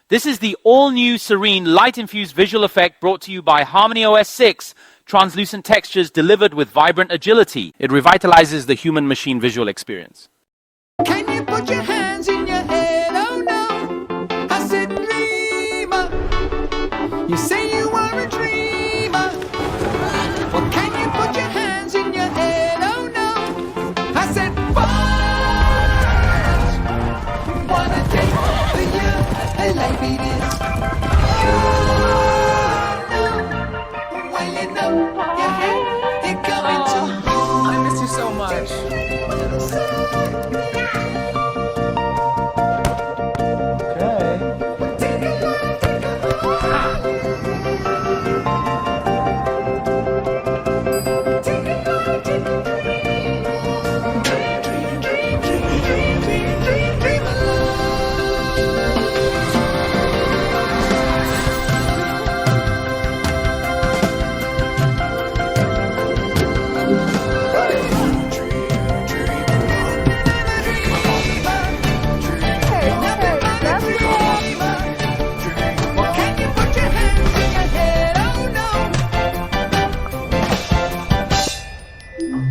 This is the all-new, serene, light-infused visual effect brought to you by HarmonyOS 6, translucent textures delivered with vibrant agility. It revitalizes the human-machine visual experience. Can you put your hands in your head? Oh no, I said dreamer. You say you are a dreamer. Well, can you put your hands in your head? Oh no, I said fudge. What a day for you, hey ladies. You know, well you know, you're coming to you. I miss you so much.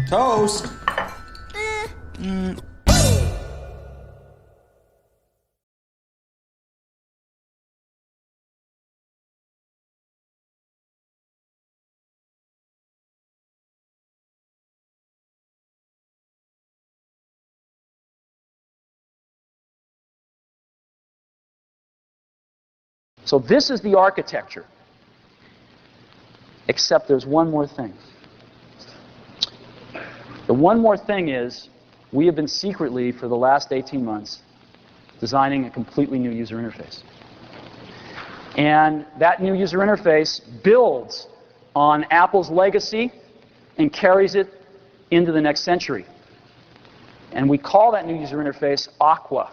Toast. So this is the architecture, except there's one more thing. The one more thing is we have been secretly, for the last 18 months, designing a completely new user interface. And that new user interface builds on Apple's legacy and carries it into the next century. And we call that new user interface Aqua,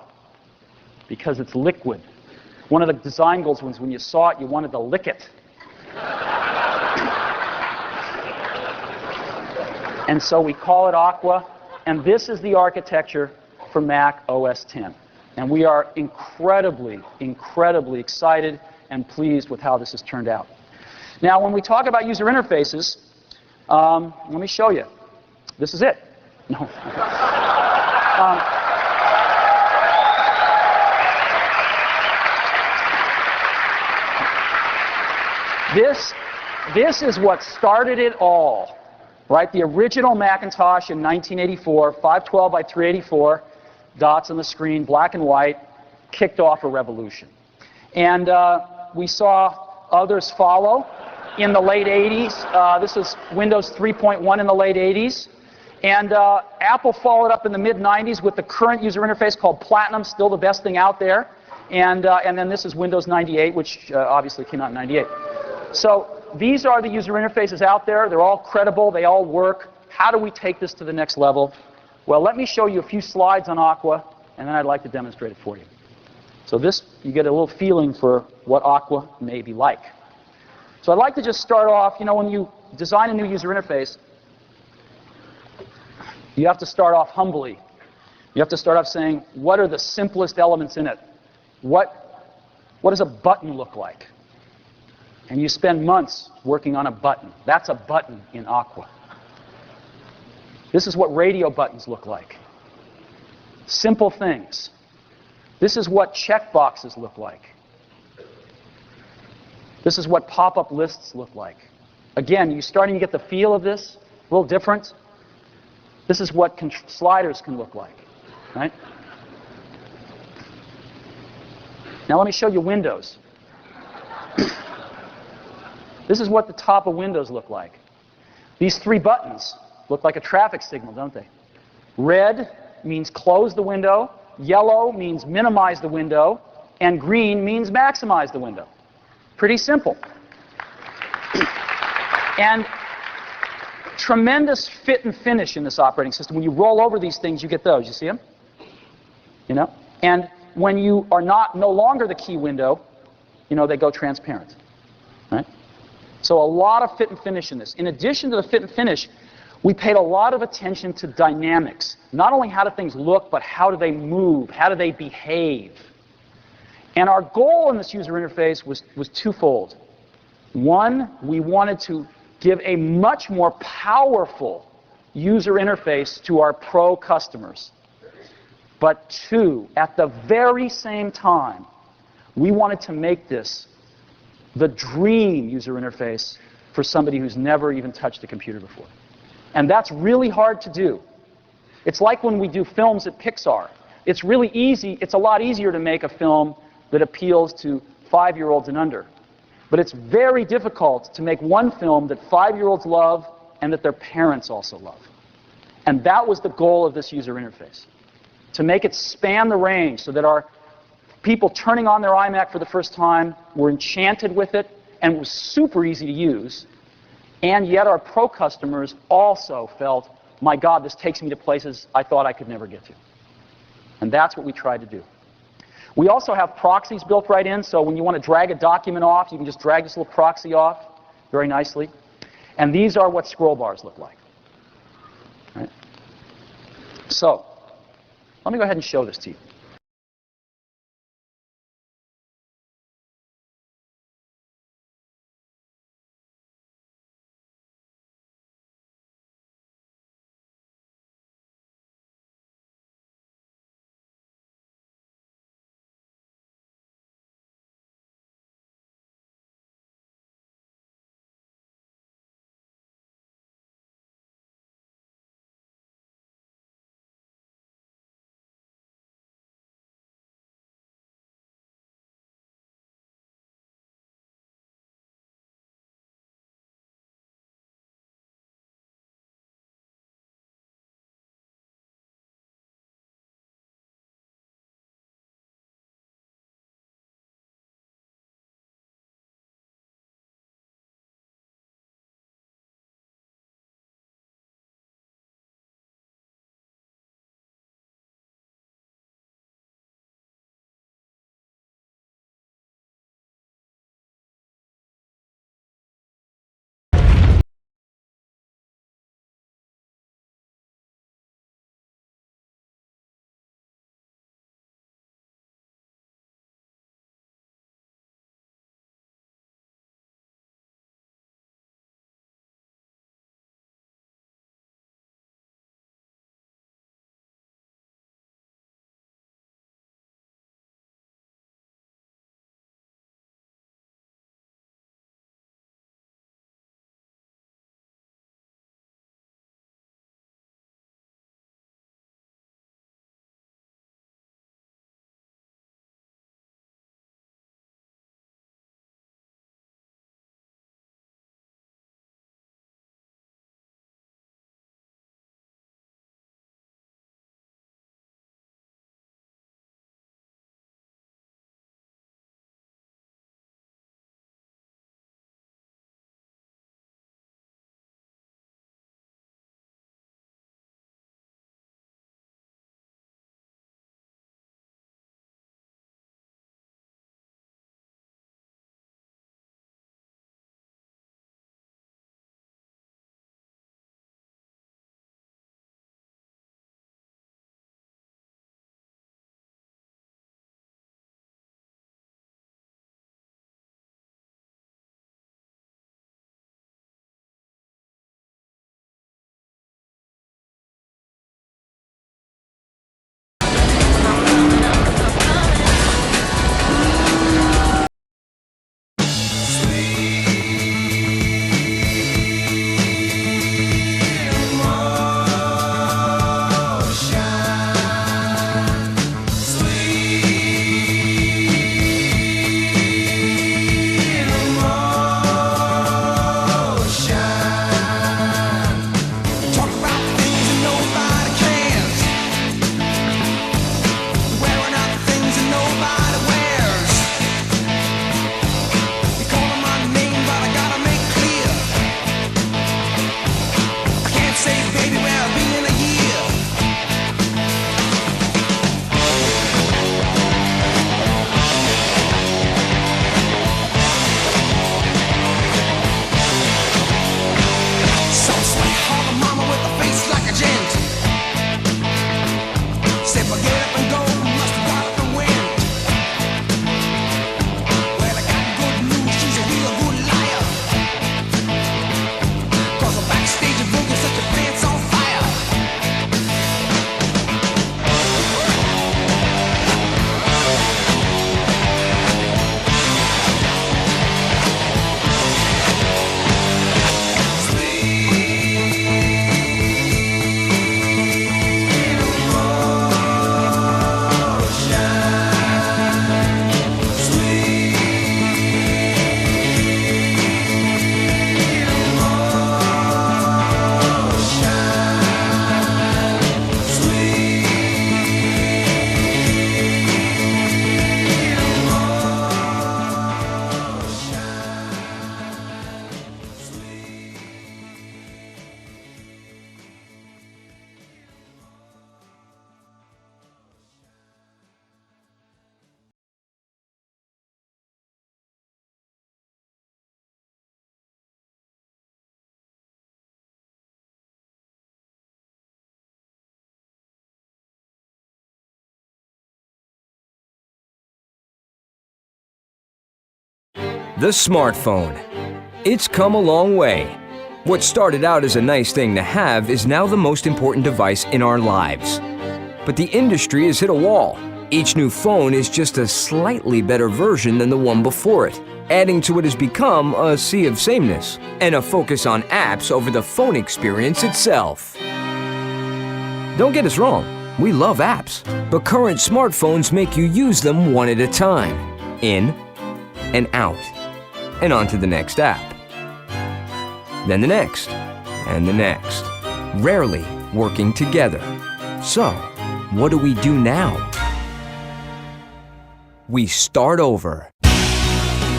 because it's liquid. One of the design goals was when you saw it, you wanted to lick it. And so we call it Aqua, and this is the architecture for Mac OS X. And we are incredibly, incredibly excited and pleased with how this has turned out. Now, when we talk about user interfaces, let me show you. This is it. No. This is what started it all. Right, the original Macintosh in 1984, 512 by 384, dots on the screen, black and white, kicked off a revolution. And we saw others follow in the late 80s. This was Windows 3.1 in the late 80s. And Apple followed up in the mid-90s with the current user interface called Platinum, still the best thing out there. And then this is Windows 98, which obviously came out in 98. So these are the user interfaces out there. They're all credible. They all work. How do we take this to the next level? Well, let me show you a few slides on Aqua, and then I'd like to demonstrate it for you. So this, you get a little feeling for what Aqua may be like. So I'd like to just start off, you know, when you design a new user interface, you have to start off humbly. You have to start off saying, what are the simplest elements in it? What does a button look like? And you spend months working on a button. That's a button in Aqua. This is what radio buttons look like. Simple things. This is what checkboxes look like. This is what pop-up lists look like. Again, you're starting to get the feel of this, a little different. This is what sliders can look like, right? Now let me show you Windows. This is what the top of Windows look like. These three buttons look like a traffic signal, don't they? Red means close the window, yellow means minimize the window, and green means maximize the window. Pretty simple. And tremendous fit and finish in this operating system. When you roll over these things, you get those. You see them? You know? And when you are no longer the key window, you know, they go transparent. Right? So a lot of fit and finish in this. In addition to the fit and finish, we paid a lot of attention to dynamics. Not only how do things look, but how do they move? How do they behave? And our goal in this user interface was twofold. One, we wanted to give a much more powerful user interface to our pro customers. But two, at the very same time, we wanted to make this the dream user interface for somebody who's never even touched a computer before. And that's really hard to do. It's like when we do films at Pixar. It's really easy, it's a lot easier to make a film that appeals to 5-year-olds and under. But it's very difficult to make one film that 5-year-olds love and that their parents also love. And that was the goal of this user interface, to make it span the range so that our people turning on their iMac for the first time were enchanted with it and it was super easy to use. And yet our pro customers also felt, my God, this takes me to places I thought I could never get to. And that's what we tried to do. We also have proxies built right in, so when you want to drag a document off, you can just drag this little proxy off very nicely. And these are what scroll bars look like. Right? So, let me go ahead and show this to you. The smartphone. It's come a long way. What started out as a nice thing to have is now the most important device in our lives. But the industry has hit a wall. Each new phone is just a slightly better version than the one before it, adding to what has become a sea of sameness and a focus on apps over the phone experience itself. Don't get us wrong, we love apps, but current smartphones make you use them one at a time, in and out, and on to the next app. Then the next, and the next, rarely working together. So, what do we do now? We start over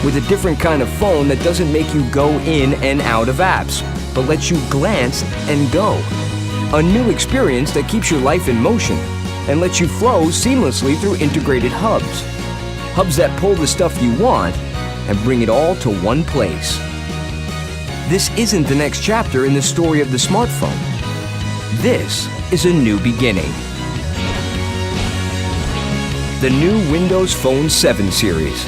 with a different kind of phone that doesn't make you go in and out of apps, but lets you glance and go. A new experience that keeps your life in motion and lets you flow seamlessly through integrated hubs. Hubs that pull the stuff you want and bring it all to one place. This isn't the next chapter in the story of the smartphone. This is a new beginning. The new Windows Phone 7 series.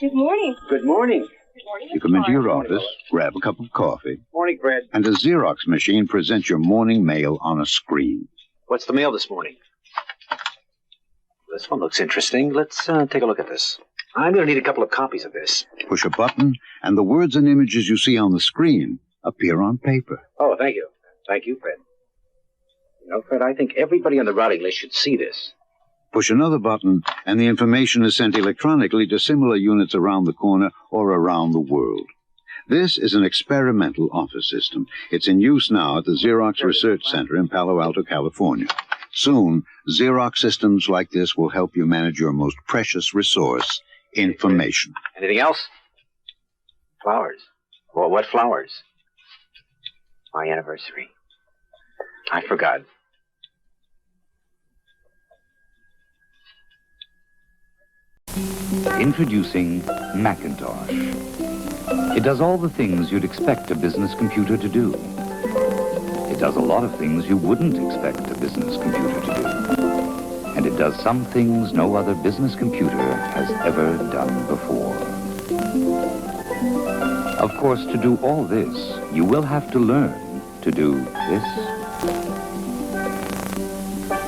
Good morning. Good morning. Good morning. You come into your office, grab a cup of coffee, Morning, Fred. and a Xerox machine presents your morning mail on a screen. What's the mail this morning? This one looks interesting. Let's take a look at this. I'm going to need a couple of copies of this. Push a button, and the words and images you see on the screen appear on paper. Oh, thank you. Thank you, Fred. You know, Fred, I think everybody on the routing list should see this. Push another button, and the information is sent electronically to similar units around the corner or around the world. This is an experimental office system. It's in use now at the Xerox Research Center in Palo Alto, California. Soon, Xerox systems like this will help you manage your most precious resource, information. Anything else? Flowers. Well, what flowers? My anniversary. I forgot. Introducing Macintosh. It does all the things you'd expect a business computer to do. It does a lot of things you wouldn't expect a business computer to do. And it does some things no other business computer has ever done before. Of course, to do all this, you will have to learn to do this.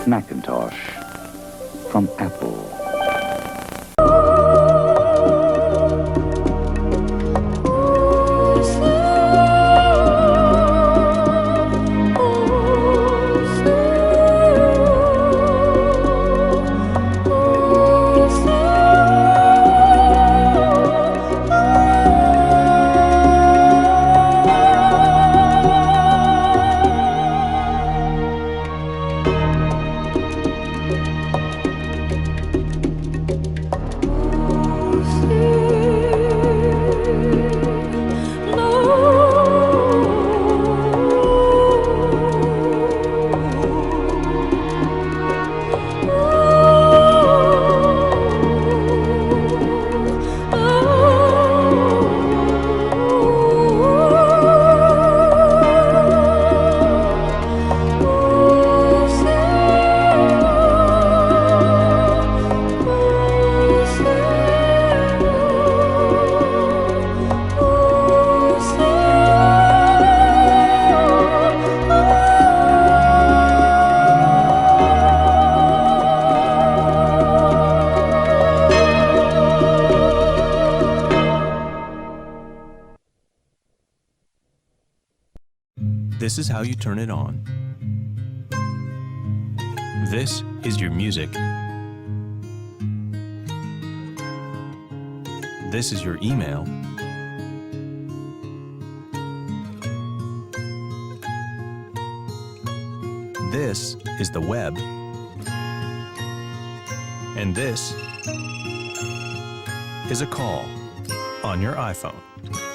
Macintosh from Apple. This is how you turn it on. This is your music. This is your email. This is the web. And this is a call on your iPhone.